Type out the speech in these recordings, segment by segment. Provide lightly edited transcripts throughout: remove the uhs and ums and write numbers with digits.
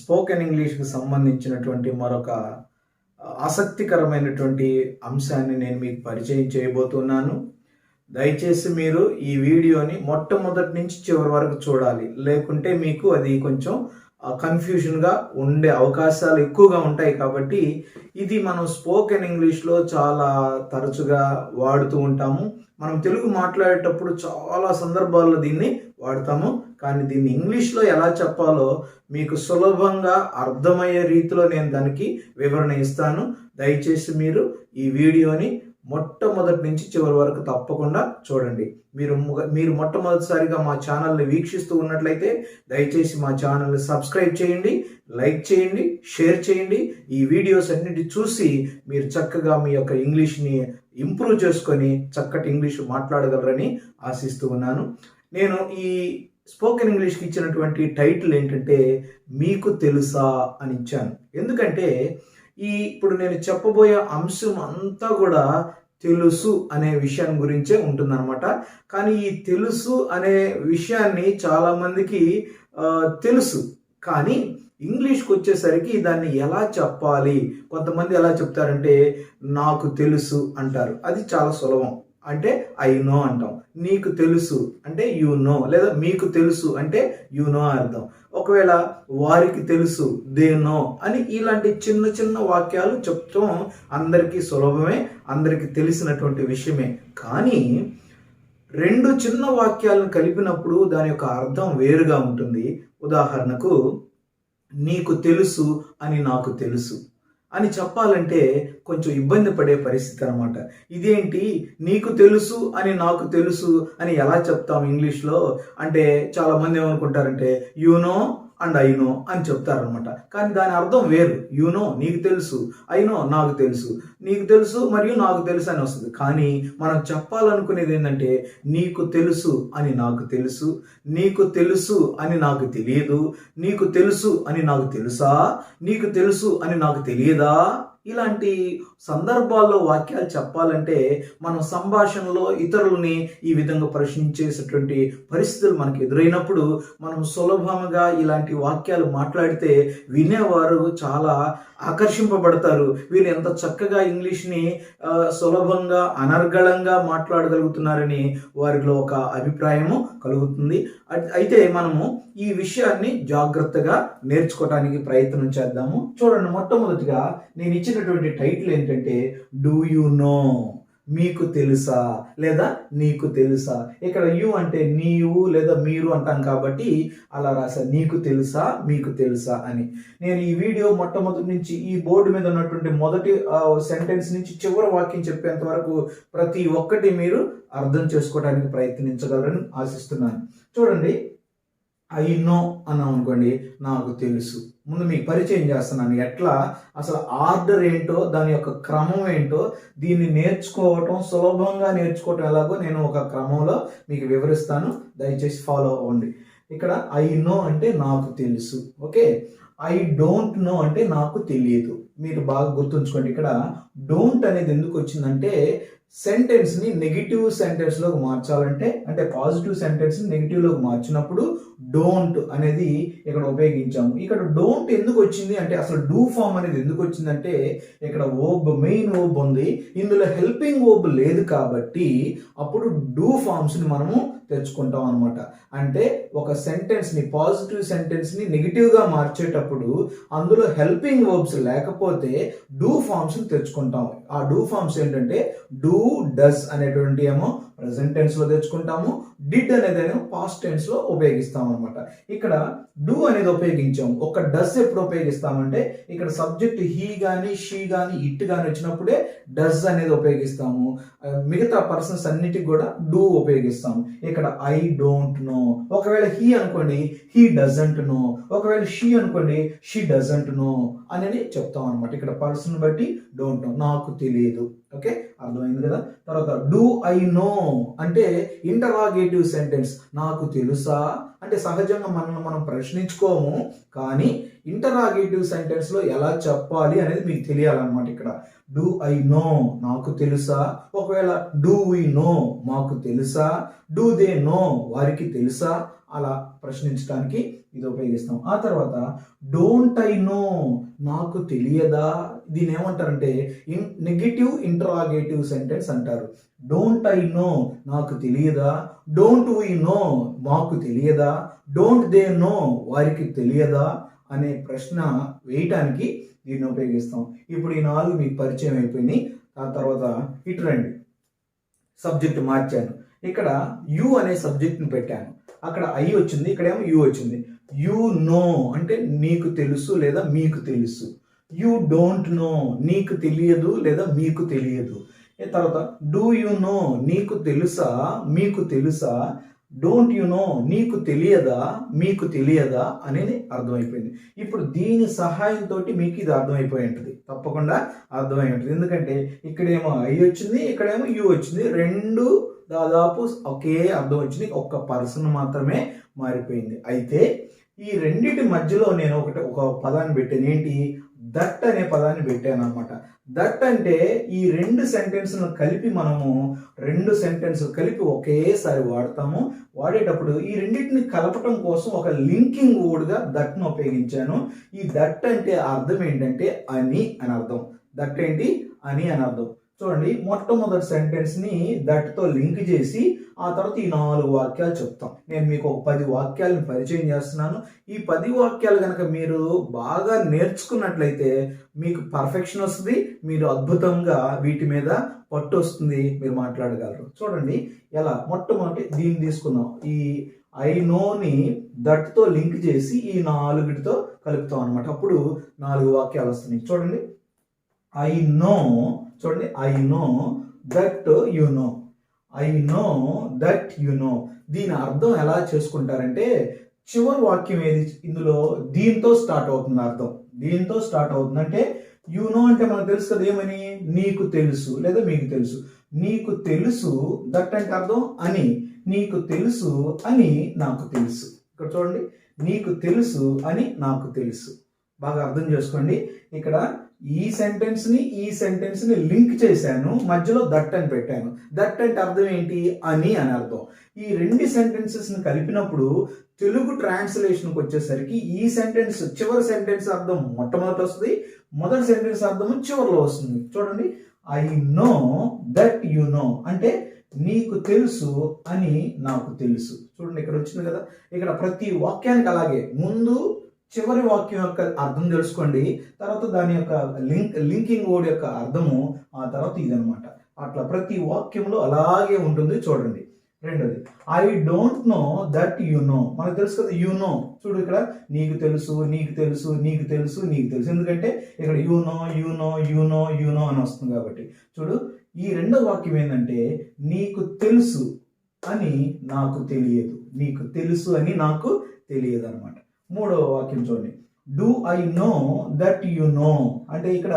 Spoken ఇంగ్లీష్కి సంబంధించినటువంటి మరొక ఆసక్తికరమైనటువంటి అంశాన్ని నేను మీకు పరిచయం చేయబోతున్నాను. దయచేసి మీరు ఈ వీడియోని మొట్టమొదటి నుంచి చివరి వరకు చూడాలి, లేకుంటే మీకు అది కొంచెం కన్ఫ్యూషన్గా ఉండే అవకాశాలు ఎక్కువగా ఉంటాయి. కాబట్టి ఇది మనం స్పోకెన్ ఇంగ్లీష్లో చాలా తరచుగా వాడుతూ ఉంటాము. మనం తెలుగు మాట్లాడేటప్పుడు చాలా సందర్భాల్లో దీన్ని వాడతాము, కానీ దీన్ని ఇంగ్లీష్లో ఎలా చెప్పాలో మీకు సులభంగా అర్థమయ్యే రీతిలో నేను దానికి వివరణ ఇస్తాను. దయచేసి మీరు ఈ వీడియోని మొట్టమొదటి నుంచి చివరి వరకు తప్పకుండా చూడండి. మీరు మొట్టమొదటిసారిగా మా ఛానల్ని వీక్షిస్తూ ఉన్నట్లయితే దయచేసి మా ఛానల్ని సబ్స్క్రైబ్ చేయండి, లైక్ చేయండి, షేర్ చేయండి. ఈ వీడియోస్ అన్నిటి చూసి మీరు చక్కగా మీ యొక్క ఇంగ్లీష్ని ఇంప్రూవ్ చేసుకొని చక్కటి ఇంగ్లీష్ మాట్లాడగలరని ఆశిస్తూ ఉన్నాను. నేను ఈ స్పోకెన్ ఇంగ్లీష్కి ఇచ్చినటువంటి టైటిల్ ఏంటంటే మీకు తెలుసా అని ఇచ్చాను. ఎందుకంటే ఇప్పుడు నేను చెప్పబోయే అంశం అంతా కూడా తెలుసు అనే విషయం గురించే ఉంటుందన్నమాట. కానీ ఈ తెలుసు అనే విషయాన్ని చాలామందికి తెలుసు, కానీ ఇంగ్లీష్కి వచ్చేసరికి దాన్ని ఎలా చెప్పాలి, కొంతమంది ఎలా చెప్తారంటే నాకు తెలుసు అంటారు. అది చాలా సులభం. అంటే ఐ నో అంటాం. నీకు తెలుసు అంటే యు నో, లేదా మీకు తెలుసు అంటే యు నో అర్థం. ఒకవేళ వారికి తెలుసు దే నో అని ఇలాంటి చిన్న చిన్న వాక్యాలు చెప్తాం. అందరికీ సులభమే, అందరికీ తెలిసినటువంటి విషయమే. కానీ రెండు చిన్న వాక్యాలను కలిపినప్పుడు దాని యొక్క అర్థం వేరుగా ఉంటుంది. ఉదాహరణకు నీకు తెలుసు అని నాకు తెలుసు అని చెప్పాలంటే కొంచెం ఇబ్బంది పడే పరిస్థితి అనమాట. ఇదేంటి నీకు తెలుసు అని నాకు తెలుసు అని ఎలా చెప్తాం ఇంగ్లీష్లో అంటే చాలామంది ఏమనుకుంటారంటే you know and I know అని చెప్తారనమాట. కానీ దాని అర్థం వేరు. యు నో నీకు తెలుసు, ఐ నో నాకు తెలుసు, నీకు తెలుసు మరియు నాకు తెలుసు అని వస్తుంది. కానీ మనం చెప్పాలనుకునేది ఏంటంటే నీకు తెలుసు అని నాకు తెలుసు, నీకు తెలుసు అని నాకు తెలియదు, నీకు తెలుసు అని నాకు తెలుసా, నీకు తెలుసు అని నాకు తెలియదా. ఇలాంటి సందర్భాల్లో వాక్యాలు చెప్పాలంటే మనం సంభాషణలో ఇతరులని ఈ విధంగా ప్రశ్నించేసేటువంటి పరిస్థితులు మనకు ఎదురైనప్పుడు మనం సులభంగా ఇలాంటి వాక్యాలు మాట్లాడితే వినేవారు చాలా ఆకర్షింపబడతారు. వీళ్ళు ఎంత చక్కగా ఇంగ్లీష్ని సులభంగా అనర్గళంగా మాట్లాడగలుగుతున్నారని వారిలో ఒక అభిప్రాయము కలుగుతుంది. అయితే మనము ఈ విషయాన్ని జాగ్రత్తగా నేర్చుకోవడానికి ప్రయత్నం చేద్దాము. చూడండి, మొట్టమొదటిగా నేను ఇచ్చినటువంటి టైటిల్ ఏంటంటే డూ యు నో, మీకు తెలుసా లేదా నీకు తెలుసా. ఇక్కడ యు అంటే నీవు లేదా మీరు అంటాం కాబట్టి అలా రాశారు, నీకు తెలుసా మీకు తెలుసా అని. నేను ఈ వీడియో మొట్టమొదటి నుంచి ఈ బోర్డు మీద ఉన్నటువంటి మొదటి సెంటెన్స్ నుంచి చివరి వాక్యం చెప్పేంత వరకు ప్రతి ఒక్కటి మీరు అర్థం చేసుకోవడానికి ప్రయత్నించగలరని ఆశిస్తున్నాను. చూడండి, ఐ నో అన్నాం అనుకోండి, నాకు తెలుసు. ముందు మీకు పరిచయం చేస్తున్నాను ఎట్లా అసలు ఆర్డర్ ఏంటో, దాని యొక్క క్రమం ఏంటో, దీన్ని నేర్చుకోవటం సులభంగా నేర్చుకోవటం ఎలాగో నేను ఒక క్రమంలో మీకు వివరిస్తాను. దయచేసి ఫాలో అవ్వండి. ఇక్కడ ఐ నో అంటే నాకు తెలుసు, ఓకే. ఐ డోంట్ నో అంటే నాకు తెలియదు. మీరు బాగా గుర్తుంచుకోండి, ఇక్కడ డోంట్ అనేది ఎందుకు వచ్చిందంటే సెంటెన్స్ని నెగిటివ్ సెంటెన్స్లోకి మార్చాలంటే, అంటే పాజిటివ్ సెంటెన్స్ని నెగిటివ్లోకి మార్చినప్పుడు డోంట్ అనేది ఇక్కడ ఉపయోగించాము. ఇక్కడ డోంట్ ఎందుకు వచ్చింది అంటే అసలు డూ ఫామ్ అనేది ఎందుకు వచ్చిందంటే ఇక్కడ వర్బ్, మెయిన్ వర్బ్ ఉంది, ఇందులో హెల్పింగ్ వర్బ్ లేదు కాబట్టి అప్పుడు డూ ఫామ్స్ని మనము తెచ్చుకుంటాం అనమాట. అంటే ఒక సెంటెన్స్ని, పాజిటివ్ సెంటెన్స్ని నెగిటివ్గా మార్చేటప్పుడు అందులో హెల్పింగ్ వర్బ్స్ లేకపోతే డూ ఫామ్స్ని తెచ్చుకుంటాం. ఆ డూ ఫామ్స్ ఏంటంటే డూ, డస్ అనేటువంటి ఏమో ప్రెసెంట్ టెన్స్లో తెచ్చుకుంటాము, డిడ్ అనేది పాస్ట్ టెన్స్లో ఉపయోగిస్తాం అనమాట. ఇక్కడ డూ అనేది ఉపయోగించాము. ఒక డస్ ఎప్పుడు ఉపయోగిస్తామంటే ఇక్కడ సబ్జెక్ట్ హీ కానీ షీ కానీ ఇట్ కానీ వచ్చినప్పుడే డస్ అనేది ఉపయోగిస్తాము. మిగతా పర్సన్స్ అన్నిటికి కూడా డూ ఉపయోగిస్తాము. ఇక్కడ ఐ డోంట్ నో, ఒకవేళ హీ అనుకోండి హీ డజంట్ నో, ఒకవేళ షీ అనుకోండి షీ డజంట్ నో అని చెప్తాం అనమాట. ఇక్కడ పర్సన్ బట్టి డోంట్ నో, నాకు తెలియదు. ఓకే, అర్థమైంది కదా. తర్వాత డూ ఐ నో అంటే ఇంటరాగేటివ్ సెంటెన్స్. నాకు తెలుసా అంటే సహజంగా మనం ప్రశ్నించుకోము, కానీ ఇంటరాగేటివ్ సెంటెన్స్లో ఎలా చెప్పాలి అనేది మీకు తెలియాలన్నమాట. ఇక్కడ డూ ఐ నో నాకు తెలుసా, ఒకవేళ డూ వి నో మాకు తెలుసా, డూ దే నో వారికి తెలుసా, అలా ప్రశ్నించడానికి ఇది ఉపయోగిస్తాం. ఆ తర్వాత డోంట్ ఐ నో, నాకు తెలియదా. దీని ఏమంటారంటే నెగటివ్ ఇంటరాగేటివ్ సెంటెన్స్ అంటారు. డోంట్ ఐ నో, నాకు తెలియదా. డోంట్ వీ నో, మాకు తెలియదా. డోంట్ దే నో, వారికి తెలియదా అనే ప్రశ్న వేయటానికి దీన్ని ఉపయోగిస్తాం. ఇప్పుడు ఈ 4 మీకు పరిచయం అయిపోయినాయి. ఆ తర్వాత ఇటు రండి, సబ్జెక్ట్ మార్చాను. ఇక్కడ యు అనే సబ్జెక్ట్ని పెట్టాను, అక్కడ ఐ వచ్చింది, ఇక్కడేమో యు వచ్చింది. యు నో అంటే నీకు తెలుసు లేదా మీకు తెలుసు. యు డోంట్ నో, నీకు తెలియదు లేదా మీకు తెలియదు. తర్వాత డూ యు నో, నీకు తెలుసా మీకు తెలుసా. డోంట్ యు నో, నీకు తెలియదా మీకు తెలియదా అనేది అర్థమైపోయింది. ఇప్పుడు దీని సహాయంతో మీకు ఇది అర్థమైపోయి ఉంటుంది, తప్పకుండా అర్థమై ఉంటుంది. ఎందుకంటే ఇక్కడేమో ఐ వచ్చింది, ఇక్కడేమో యు వచ్చింది, రెండు దాదాపు ఒకే అర్థం వచ్చింది, ఒక్క పర్సన్ మాత్రమే మారిపోయింది. అయితే ఈ రెండింటి మధ్యలో నేను ఒక పదాన్ని పెట్టాను. ఏంటి? దట్ అనే పదాన్ని పెట్టాను అనమాట. దట్ అంటే ఈ రెండు సెంటెన్స్ను కలిపి మనము రెండు సెంటెన్స్ కలిపి ఒకేసారి వాడతాము. వాడేటప్పుడు ఈ రెండింటిని కలపటం కోసం ఒక లింకింగ్ వర్డ్గా దట్ను ఉపయోగించాను. ఈ దట్ అంటే అర్థం ఏంటంటే అని అని అర్థం. దట్ ఏంటి? అని అని అర్థం. చూడండి, మొట్టమొదటి సెంటెన్స్ని దట్తో లింక్ చేసి ఆ తర్వాత ఈ 4 వాక్యాలు చెప్తాం. నేను మీకు ఒక 10 వాక్యాలను పరిచయం చేస్తున్నాను. ఈ 10 వాక్యాలు కనుక మీరు బాగా నేర్చుకున్నట్లయితే మీకు పర్ఫెక్షన్ వస్తుంది, మీరు అద్భుతంగా వీటి మీద పట్టు వస్తుంది, మీరు మాట్లాడగలరు. చూడండి ఎలా. మొట్టమొదటి దీన్ని తీసుకుందాం. ఈ ఐ నోని దట్తో లింక్ చేసి ఈ 4తో కలుపుతాం అనమాట. అప్పుడు 4 వాక్యాలు వస్తున్నాయి. చూడండి, ఐ నో. చూడండి, I know that you know. I know that you know. దీని అర్థం ఎలా చేసుకుంటారంటే చివరి వాక్యం ఏది ఇందులో దీంతో స్టార్ట్ అవుతుంది అర్థం. దీంతో స్టార్ట్ అవుతుంది అంటే యు నో అంటే మనకు తెలుసు కదా, ఏమని? నీకు తెలుసు లేదా మీకు తెలుసు. నీకు తెలుసు, దట్ అంటే అర్థం అని. నీకు తెలుసు అని నాకు తెలుసు. ఇక్కడ చూడండి, నీకు తెలుసు అని నాకు తెలుసు. బాగా అర్థం చేసుకోండి. ఇక్కడ ఈ సెంటెన్స్ ని లింక్ చేశాను, మధ్యలో దట్ అని పెట్టాను. దట్ అంటే అర్థం ఏంటి? అని అని అర్థం. ఈ రెండు సెంటెన్సెస్ ని కలిపినప్పుడు తెలుగు ట్రాన్స్లేషన్కి వచ్చేసరికి ఈ సెంటెన్స్ చివరి సెంటెన్స్ అర్థం మొట్టమొదటి వస్తుంది, మొదటి సెంటెన్స్ అర్థం చివరిలో వస్తుంది. చూడండి, I know that you know అంటే నీకు తెలుసు అని నాకు తెలుసు. చూడండి, ఇక్కడ వచ్చింది కదా. ఇక్కడ ప్రతి వాక్యానికి అలాగే ముందు చివరి వాక్యం యొక్క అర్థం తెలుసుకోండి, తర్వాత దాని యొక్క లింకింగ్ వర్డ్ యొక్క అర్థము, ఆ తర్వాత ఇదనమాట. అట్లా ప్రతి వాక్యంలో అలాగే ఉంటుంది. చూడండి, రెండోది I don't know that you know. మనకు తెలుసు కదా యు నో. చూడు, ఇక్కడ నీకు తెలుసు, నీకు తెలుసు, నీకు తెలుసు, నీకు తెలుసు. ఎందుకంటే ఇక్కడ you know you know you know you know అని వస్తుంది కాబట్టి. చూడు, ఈ రెండో వాక్యం ఏంటంటే నీకు తెలుసు అని నాకు తెలియదు. నీకు తెలుసు అని నాకు తెలియదు అనమాట. మూడవ వాక్యం చూడండి, do I know that you know అంటే ఇక్కడ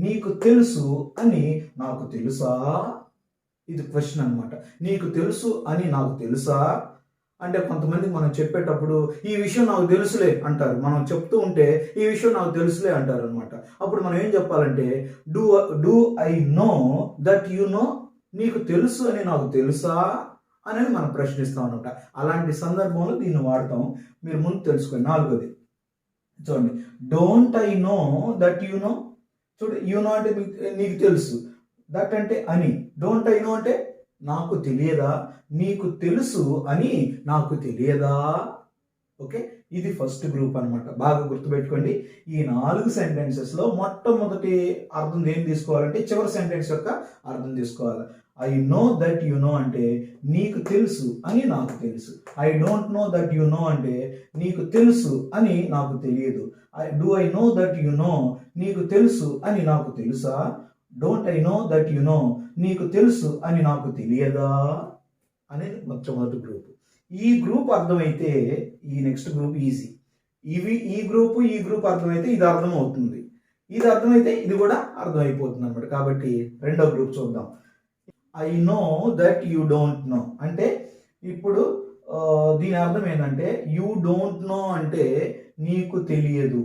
నీకు తెలుసు అని నాకు తెలుసా. ఇది క్వశ్చన్ అనమాట. నీకు తెలుసు అని నాకు తెలుసా అంటే కొంతమందికి మనం చెప్పేటప్పుడు ఈ విషయం నాకు తెలుసులే అంటారు. మనం చెప్తూ ఉంటే ఈ విషయం నాకు తెలుసులే అంటారు అనమాట. అప్పుడు మనం ఏం చెప్పాలంటే do I know that you know, నీకు తెలుసు అని నాకు తెలుసా అనేది మనం ప్రశ్నిస్తాం అనమాట. అలాంటి సందర్భంలో దీన్ని వాడతాం, మీరు ముందు తెలుసుకోండి. నాలుగోది చూడండి, don't I know that you know. చూడు, యు నో అంటే నీకు తెలుసు, దట్ అంటే అని, డోంట్ ఐ నో అంటే నాకు తెలియదా, నీకు తెలుసు అని నాకు తెలియదా. ఓకే, ఇది ఫస్ట్ గ్రూప్ అనమాట. బాగా గుర్తుపెట్టుకోండి. ఈ 4 సెంటెన్సెస్లో మొట్టమొదటి అర్థం ఏం తీసుకోవాలంటే చివరి సెంటెన్స్ యొక్క అర్థం తీసుకోవాలి. I know that you know అంటే నీకు తెలుసు అని నాకు తెలుసు. I don't know that you know అంటే నీకు తెలుసు అని నాకు తెలియదు. Do I know that you know, నీకు తెలుసు అని నాకు తెలుసా. Don't I know that you know, నీకు తెలుసు అని నాకు తెలియదా అనేది మొట్టమొదటి గ్రూప్. ఈ గ్రూప్ అర్థమైతే ఈ నెక్స్ట్ గ్రూప్ ఈజీ. ఈ గ్రూప్ అర్థమైతే ఇది అర్థం అవుతుంది, ఇది అర్థమైతే ఇది కూడా అర్థమైపోతుంది అనమాట. కాబట్టి రెండో గ్రూప్ చూద్దాం. I know that you don't know అంటే ఇప్పుడు దీని అర్థం ఏంటంటే యూ డోంట్ నో అంటే నీకు తెలియదు,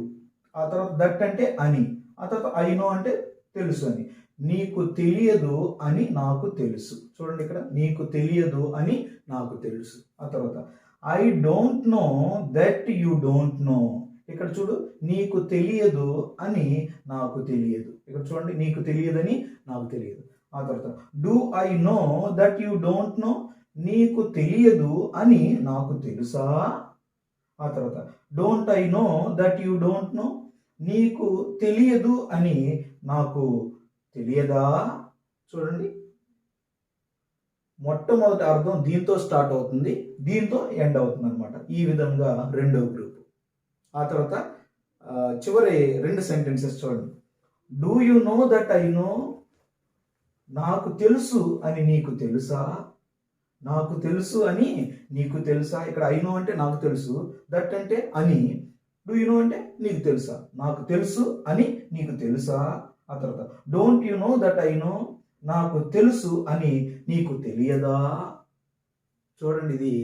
ఆ తర్వాత దట్ అంటే అని, ఆ తర్వాత ఐ నో అంటే తెలుసు అని. నీకు తెలియదు అని నాకు తెలుసు. చూడండి, ఇక్కడ నీకు తెలియదు అని నాకు తెలుసు. ఆ తర్వాత I don't know that you don't know. ఇక్కడ చూడు, నీకు తెలియదు అని నాకు తెలియదు. ఇక్కడ చూడండి, నీకు తెలియదని నాకు తెలియదు. ఆ తర్వాత do I know that you don't know, నీకు తెలియదు అని నాకు తెలుసా. ఆ తర్వాత don't I know that you don't know, నీకు తెలియదు అని నాకు తెలియదా. చూడండి, మొట్టమొదటి అర్థం దీంతో స్టార్ట్ అవుతుంది, దీంతో ఎండ్ అవుతుంది అనమాట. ఈ విధంగా రెండవ గ్రూప్. ఆ తర్వాత చివరి రెండు సెంటెన్సెస్ చూడండి. Do you know that I know, నాకు తెలుసు అని నీకు తెలుసా. నాకు తెలుసు అని నీకు తెలుసా. ఇక్కడ ఐ నో అంటే నాకు తెలుసు, దట్ అంటే అని, డూ యు నో అంటే నీకు తెలుసా. నాకు తెలుసు అని నీకు తెలుసా. ఆ తర్వాత don't you know that I know, నాకు తెలుసు అని నీకు తెలియదా. చూడండి, ఇది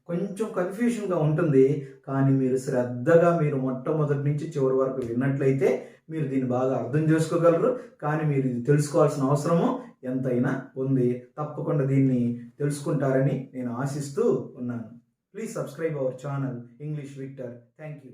కొంచెం కన్ఫ్యూషన్గా ఉంటుంది, కానీ మీరు శ్రద్ధగా మీరు మొట్టమొదటి నుంచి చివరి వరకు విన్నట్లయితే మీరు దీన్ని బాగా అర్థం చేసుకోగలరు. కానీ మీరు ఇది తెలుసుకోవాల్సిన అవసరము ఎంతైనా ఉంది. తప్పకుండా దీన్ని తెలుసుకుంటారని నేను ఆశిస్తూ ఉన్నాను. Please subscribe our channel English Victor. Thank you.